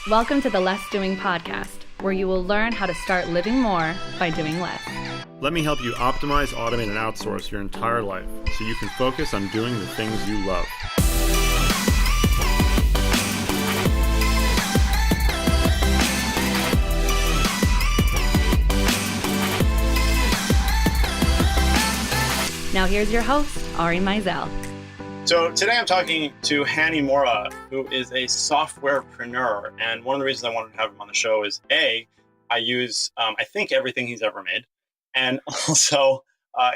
Welcome to the Less Doing podcast, where you will learn how to start living more by doing less. Let me help you optimize, automate, and outsource your entire life so you can focus on doing the things you love. Now here's your host, Ari Meisel. So today I'm talking to Hani Mourra, who is a softwarepreneur. And one of the reasons I wanted to have him on the show is I use, I think, everything he's ever made. And also,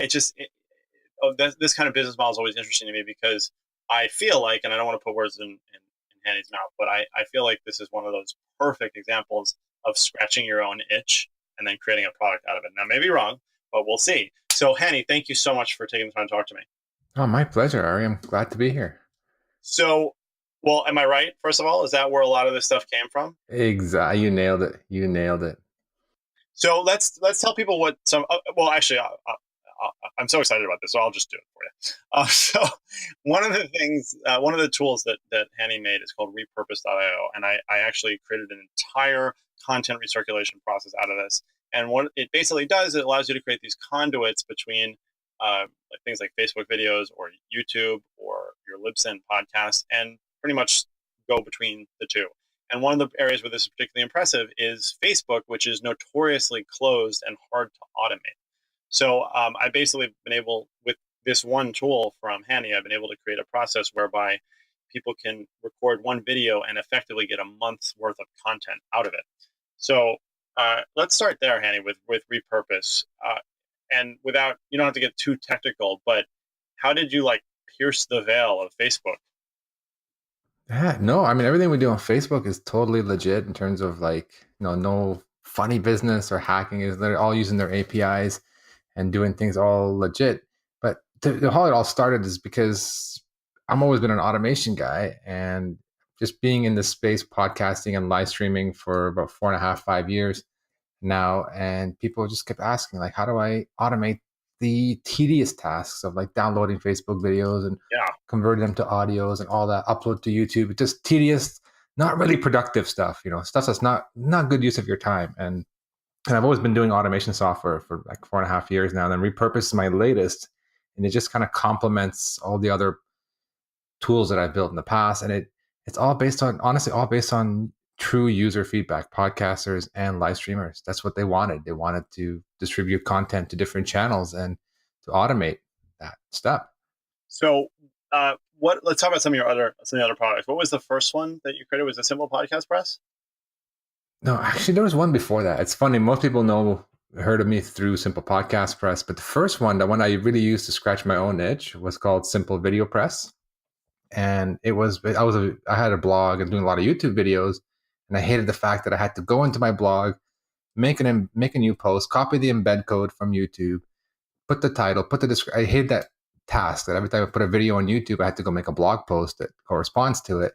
this kind of business model is always interesting to me because I feel like, and I don't want to put words in Hani's mouth, but I feel like this is one of those perfect examples of scratching your own itch and then creating a product out of it. Now, maybe wrong, but we'll see. So, Hani, thank you so much for taking the time to talk to me. Oh, my pleasure, Ari. I'm glad to be here. So, well, am I right? First of all, is that where a lot of this stuff came from? Exactly. You nailed it. You nailed it. So let's tell people what some. Well, actually, I'm so excited about this, so I'll just do it for you. So one of the things, one of the tools that Hani made is called repurpose.io, and I actually created an entire content recirculation process out of this. And what it basically does, it allows you to create these conduits between like things like Facebook videos or YouTube or your Libsyn podcast, and pretty much go between the two. And one of the areas where this is particularly impressive is Facebook, which is notoriously closed and hard to automate. So I basically been able, with this one tool from Hani, I've been able to create a process whereby people can record one video and effectively get a month's worth of content out of it. So let's start there, Hani, with repurpose. And without, you don't have to get too technical, but how did you pierce the veil of Facebook? Yeah, no, I mean, everything we do on Facebook is totally legit in terms of no funny business or hacking. Is they're all using their APIs and doing things all legit. But how it all started is because I've always been an automation guy, and just being in this space, podcasting and live streaming for about 4.5, 5 years now, and people just kept asking, how do I automate the tedious tasks of downloading Facebook videos and converting them to audios and all that, upload to YouTube? It's just tedious, not really productive stuff, stuff that's not good use of your time. And I've always been doing automation software for 4.5 years now. And then Repurpose is my latest, and it just kind of complements all the other tools that I've built in the past. And it's all based on true user feedback. Podcasters and live streamers, that's what they wanted. They wanted to distribute content to different channels and to automate that step. So let's talk about some of the other products. What was the first one that you created? Was it Simple Podcast Press? No, actually there was one before that. It's funny, most people heard of me through Simple Podcast Press, but the first one, the one I really used to scratch my own itch, was called Simple Video Press. And I had a blog and doing a lot of YouTube videos, and I hated the fact that I had to go into my blog, make a new post, copy the embed code from YouTube, put the title, put the description. I hated that task that every time I put a video on YouTube, I had to go make a blog post that corresponds to it.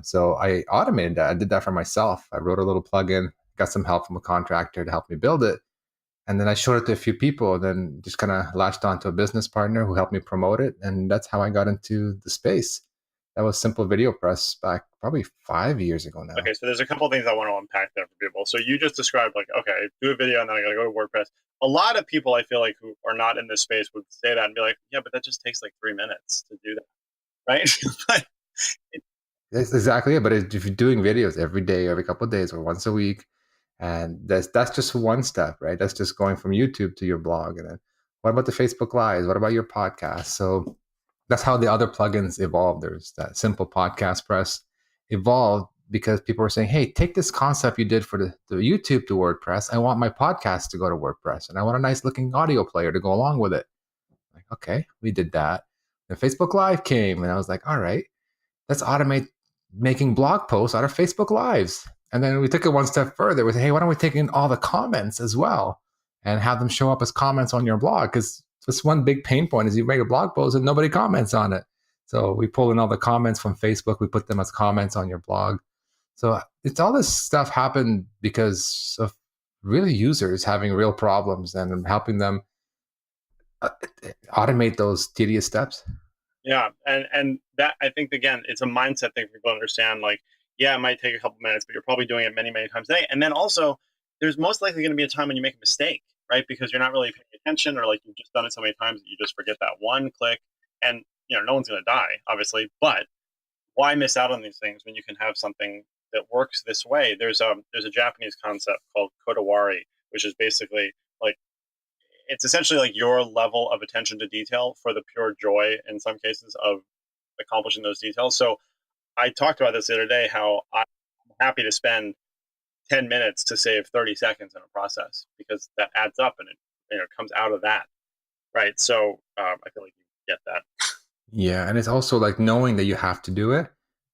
So I automated that. I did that for myself. I wrote a little plugin, got some help from a contractor to help me build it. And then I showed it to a few people, and then just kind of latched onto a business partner who helped me promote it. And that's how I got into the space. That was Simple Video Press back probably 5 years ago now. Okay, so there's a couple of things I want to unpack there for people. So you just described okay, do a video and then I got to go to WordPress. A lot of people I feel like who are not in this space would say that and be like, yeah, but that just takes 3 minutes to do that, right? That's exactly it. But if you're doing videos every day, every couple of days, or once a week, and that's just one step, right? That's just going from YouTube to your blog. And then what about the Facebook Lives? What about your podcast? So that's how the other plugins evolved. There's that Simple Podcast Press evolved because people were saying, hey, take this concept you did for the YouTube to WordPress. I want my podcast to go to WordPress, and I want a nice looking audio player to go along with it. Okay, we did that. Then Facebook Live came, and I was like, all right, let's automate making blog posts out of Facebook Lives. And then we took it one step further. We said, hey, why don't we take in all the comments as well and have them show up as comments on your blog? Because that's one big pain point is you make a blog post and nobody comments on it. So we pull in all the comments from Facebook. We put them as comments on your blog. So it's all this stuff happened because of real users having real problems and helping them automate those tedious steps. Yeah. And that, I think, again, it's a mindset thing for people to understand. yeah, it might take a couple minutes, but you're probably doing it many, many times a day. And then also, there's most likely going to be a time when you make a mistake, right? Because you're not really paying attention, or like you've just done it so many times that you just forget that one click. And no one's going to die, obviously, but why miss out on these things when you can have something that works this way? There's a Japanese concept called kodawari, which is basically like it's essentially like your level of attention to detail for the pure joy in some cases of accomplishing those details. So I talked about this the other day, how I'm happy to spend 10 minutes to save 30 seconds in a process because that adds up and it comes out of that. Right. So I feel like you get that. Yeah, and it's also like knowing that you have to do it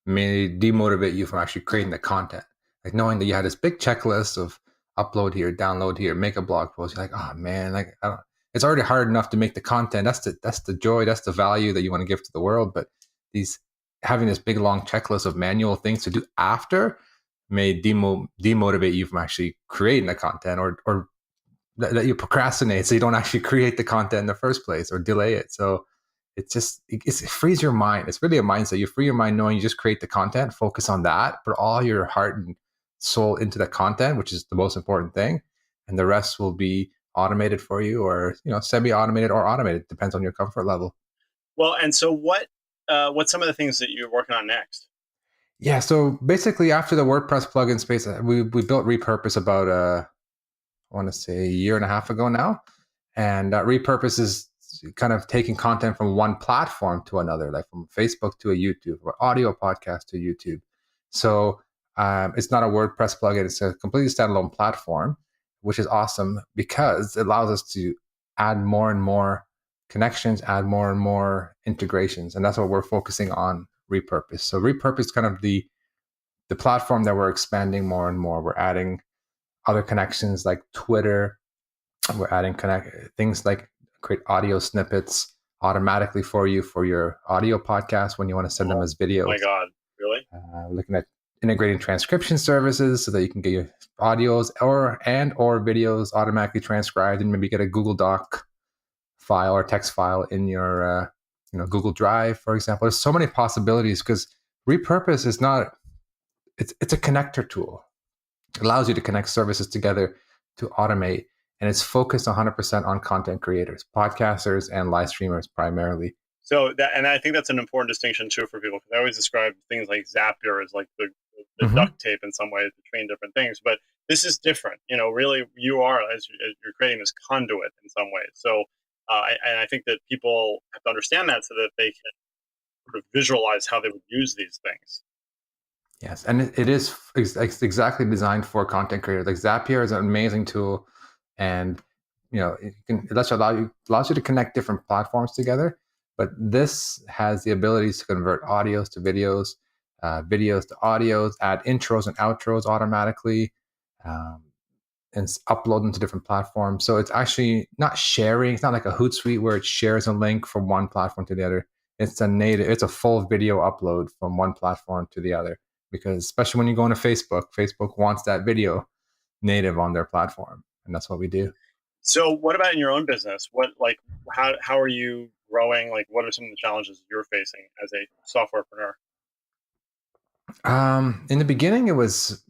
may demotivate you from actually creating the content. Like knowing that you had this big checklist of upload here, download here, make a blog post. You're like, oh man, like I don't, it's already hard enough to make the content. That's the joy, that's the value that you want to give to the world. But these having this big long checklist of manual things to do after may demotivate you from actually creating the content, or that you procrastinate so you don't actually create the content in the first place or delay it. So it frees your mind. It's really a mindset. You free your mind knowing you just create the content, focus on that, put all your heart and soul into the content, which is the most important thing, and the rest will be automated for you, or semi-automated or automated, depends on your comfort level. Well, and so what's some of the things that you're working on next? Yeah, so basically after the WordPress plugin space, we built Repurpose about I want to say a year and a half ago now. And Repurpose is kind of taking content from one platform to another, like from Facebook to a YouTube, or audio podcast to YouTube. So it's not a WordPress plugin, it's a completely standalone platform, which is awesome because it allows us to add more and more connections, add more and more integrations. And that's what we're focusing on Repurpose. So Repurpose is kind of the platform that we're expanding more and more. We're adding other connections like Twitter. We're adding things like create audio snippets automatically for you for your audio podcast when you want to send them as videos. Oh my God, really? Looking at integrating transcription services so that you can get your audios or videos automatically transcribed, and maybe get a Google Doc file or text file in your Google Drive, for example. There's so many possibilities because Repurpose is not it's a connector tool. It allows you to connect services together to automate, and it's focused 100% on content creators, podcasters, and live streamers primarily. So and I think that's an important distinction too for people, because I always describe things like Zapier as like the duct tape in some ways between different things, but this is different. Really, you are as you're creating this conduit in some ways. So I think that people have to understand that so that they can sort of visualize how they would use these things. Yes, and it is exactly designed for content creators. Like Zapier is an amazing tool, and it allows you to connect different platforms together. But this has the abilities to convert audios to videos, videos to audios, add intros and outros automatically, and upload them to different platforms. So it's actually not sharing. It's not like a Hootsuite where it shares a link from one platform to the other. It's a full video upload from one platform to the other, because especially when you go into Facebook wants that video native on their platform, and that's what we do. So what about in your own business? How are you growing? Like, what are some of the challenges you're facing as a softwarepreneur? In the beginning, it was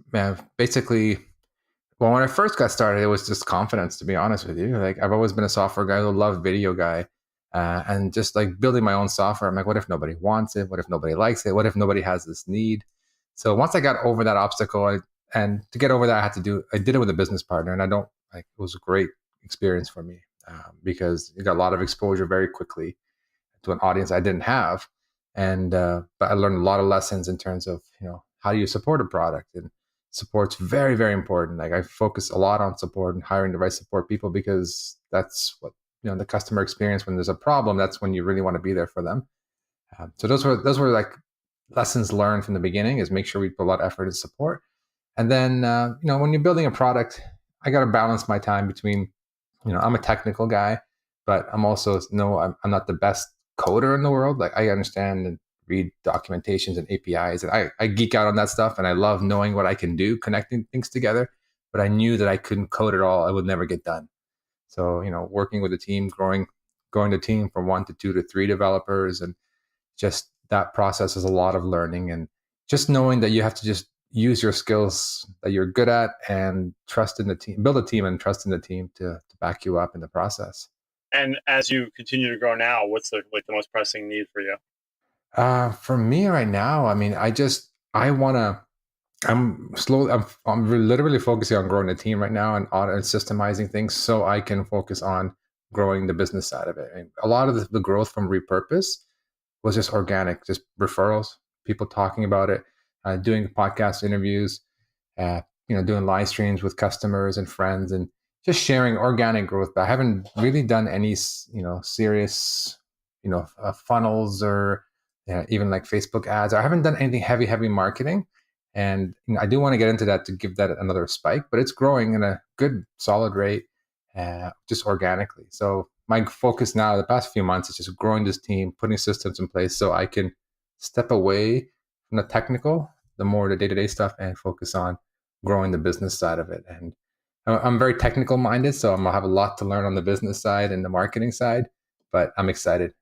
basically, well, when I first got started, it was just confidence, to be honest with you. Like, I've always been a software guy, who loved video guy, and just like building my own software. I'm like, what if nobody wants it? What if nobody likes it? What if nobody has this need? So once I got over that obstacle, and to get over that, I did it with a business partner, and it was a great experience for me, because you got a lot of exposure very quickly to an audience I didn't have. And but I learned a lot of lessons in terms of how do you support a product, and support's very, very important. Like, I focus a lot on support and hiring the right support people, because that's what the customer experience, when there's a problem, that's when you really want to be there for them. So those were like lessons learned from the beginning, is make sure we put a lot of effort in support. And then when you're building a product, I got to balance my time between I'm a technical guy, but I'm also I'm not the best coder in the world. Like, I understand and read documentations and APIs, and I geek out on that stuff, and I love knowing what I can do, connecting things together. But I knew that I couldn't code it all; I would never get done. So working with a team, growing the team from 1 to 2 to 3 developers, and just that process is a lot of learning, and just knowing that you have to just use your skills that you're good at and trust in the team, build a team and trust in the team to back you up in the process. And as you continue to grow now, what's the most pressing need for you? For me right now, I mean, I want to. I'm literally focusing on growing the team right now and systemizing things so I can focus on growing the business side of it. And a lot of the growth from Repurpose was just organic, just referrals, people talking about it, doing podcast interviews, uh, doing live streams with customers and friends, and just sharing organic growth. But I haven't really done any, serious, funnels or even like Facebook ads. I haven't done anything heavy marketing. And I do want to get into that to give that another spike, but it's growing in a good, solid rate, just organically. So my focus now, the past few months, is just growing this team, putting systems in place so I can step away from the technical, the more the day-to-day stuff, and focus on growing the business side of it. And I'm very technical minded, so I'm gonna have a lot to learn on the business side and the marketing side. But I'm excited.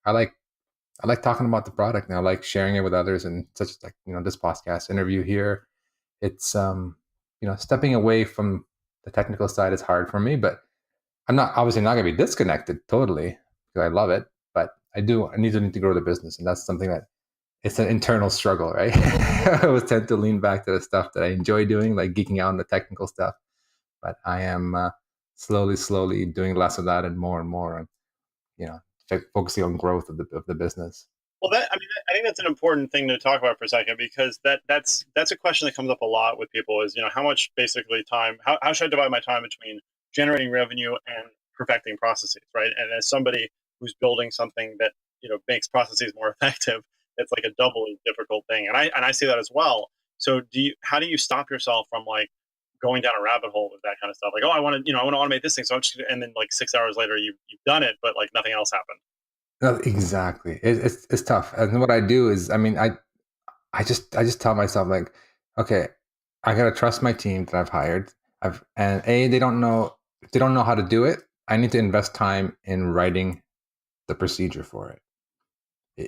I like talking about the product, and I like sharing it with others. And such like this podcast interview here, it's stepping away from the technical side is hard for me, but I'm not obviously not going to be disconnected totally because I love it. But I need to grow the business, and that's something that it's an internal struggle, right? I always tend to lean back to the stuff that I enjoy doing, like geeking out on the technical stuff. But I am slowly doing less of that and more on, you know, focusing on growth of the business. Well, I think that's an important thing to talk about for a second, because that's a question that comes up a lot with people is, how much basically time, how should I divide my time between generating revenue and perfecting processes, right? And as somebody who's building something that, makes processes more effective, it's like a doubly difficult thing. And I see that as well. So how do you stop yourself from like going down a rabbit hole with that kind of stuff? Like, oh, I want to automate this thing. So and then like 6 hours later, you've done it, but like nothing else happened. No, exactly. It's tough. And what I do is, I mean, I just tell myself like, okay, I gotta trust my team that I've hired. They don't know, if they don't know how to do it, I need to invest time in writing the procedure for it.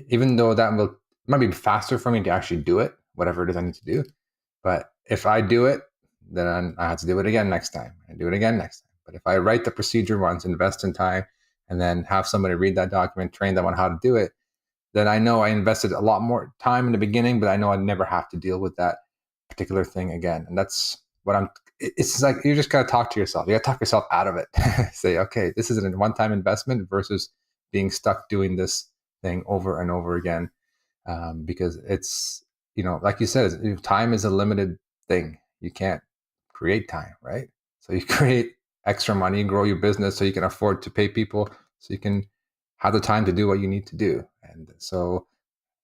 Even though might be faster for me to actually do it, whatever it is I need to do. But if I do it, then I have to do it again next time. And do it again next time. But if I write the procedure once, invest in time, and then have somebody read that document, train them on how to do it, then I know I invested a lot more time in the beginning, but I know I'd never have to deal with that particular thing again. And that's what it's like, you just got to talk to yourself. You got to talk yourself out of it. Say, okay, this is a one-time investment versus being stuck doing this thing over and over again. Because it's, like you said, time is a limited thing. You can't create time, right? So you create extra money, grow your business so you can afford to pay people, so you can have the time to do what you need to do. And so,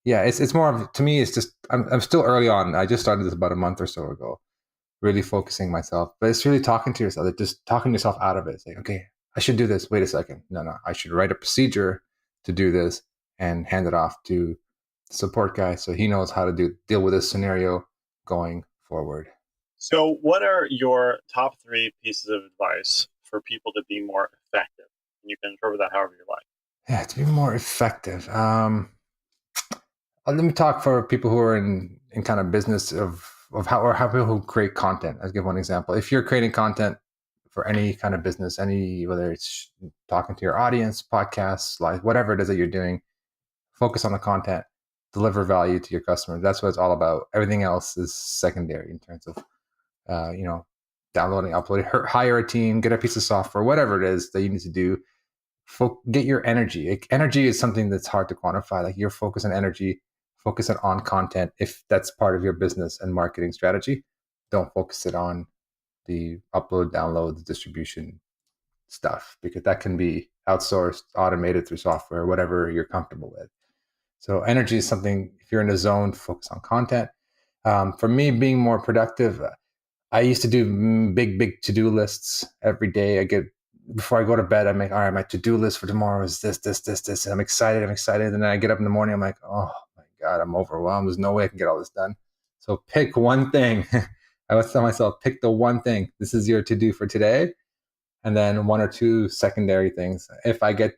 yeah, it's more of, to me, it's just, I'm still early on. I just started this about a month or so ago, really focusing myself, but it's really talking to yourself, just talking yourself out of it. Saying, okay, I should do this. Wait a second. No, I should write a procedure to do this and hand it off to the support guy so he knows how to deal with this scenario going forward. So what are your top 3 pieces of advice for people to be more effective? And you can interpret that however you like. Yeah, to be more effective. Let me talk for people who are in kind of business of how people who create content. I'll give one example. If you're creating content for any kind of business, whether it's talking to your audience, podcasts, live, whatever it is that you're doing, focus on the content, deliver value to your customers. That's what it's all about. Everything else is secondary in terms of, downloading, uploading, hire a team, get a piece of software, whatever it is that you need to do. Get your energy. Energy is something that's hard to quantify. Like your focus on energy, focus it on content. If that's part of your business and marketing strategy, don't focus it on the upload, download, the distribution stuff, because that can be outsourced, automated through software, whatever you're comfortable with. So energy is something, if you're in a zone, focus on content. For me, being more productive, I used to do big to-do lists every day. Before I go to bed, I make, all right, my to-do list for tomorrow is this. And I'm excited. And then I get up in the morning, I'm like, oh my God, I'm overwhelmed. There's no way I can get all this done. So pick one thing. I always tell myself, pick the one thing. This is your to-do for today. And then 1 or 2 secondary things. If I get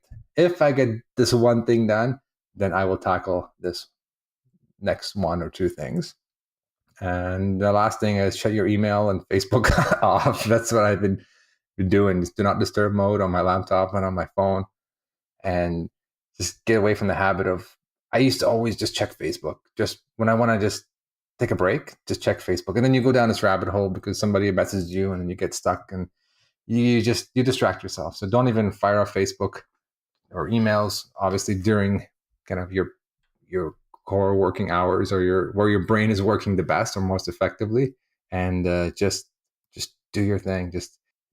this one thing done, then I will tackle this next one or two things. And the last thing is shut your email and Facebook off. That's what I've been doing. Just do not disturb mode on my laptop and on my phone, and just get away from the habit of, I used to always just check Facebook. Just when I want to just take a break, just check Facebook. And then you go down this rabbit hole because somebody messages you and then you get stuck and you distract yourself. So don't even fire off Facebook or emails, obviously during kind of your core working hours or where your brain is working the best or most effectively. And just do your thing.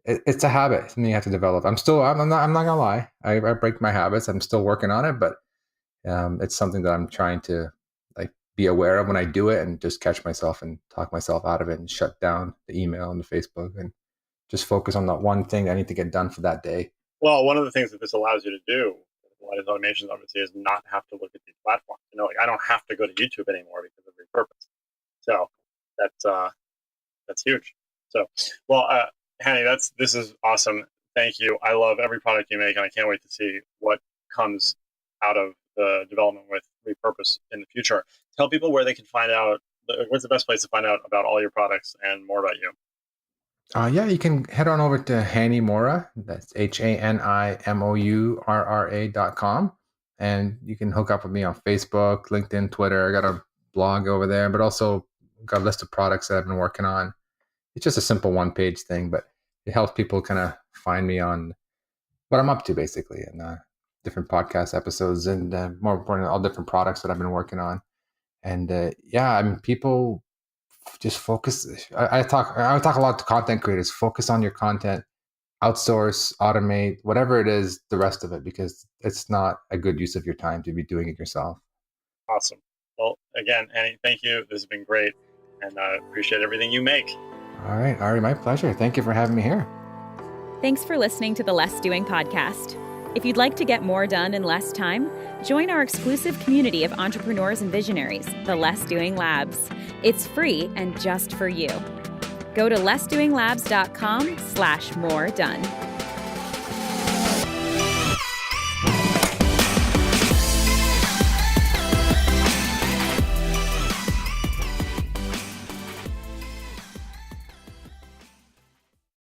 It's a habit something you have to develop. I'm not gonna lie. I break my habits. I'm still working on it, but it's something that I'm trying to like be aware of when I do it, and just catch myself and talk myself out of it and shut down the email and the Facebook and just focus on that one thing that I need to get done for that day. Well, one of the things that this allows you to do, a lot of automations obviously, is not have to look at these platforms. Like I don't have to go to YouTube anymore because of repurpose. So that's huge. So, well, Hani, this is awesome. Thank you. I love every product you make, and I can't wait to see what comes out of the development with Repurpose in the future. Tell people where they can find out. What's the best place to find out about all your products and more about you? Yeah, you can head on over to Hani Mourra. That's HANIMOURRA.com. And you can hook up with me on Facebook, LinkedIn, Twitter. I got a blog over there, but also got a list of products that I've been working on. It's just a simple one-page thing, but it helps people kind of find me on what I'm up to, basically, and different podcast episodes, and more important, all different products that I've been working on. And I mean, people just focus. I talk a lot to content creators. Focus on your content, outsource, automate, whatever it is, the rest of it, because it's not a good use of your time to be doing it yourself. Awesome. Well, again, Annie, thank you. This has been great, and I appreciate everything you make. All right, Ari, my pleasure. Thank you for having me here. Thanks for listening to the Less Doing podcast. If you'd like to get more done in less time, join our exclusive community of entrepreneurs and visionaries, the Less Doing Labs. It's free and just for you. Go to lessdoinglabs.com/more done.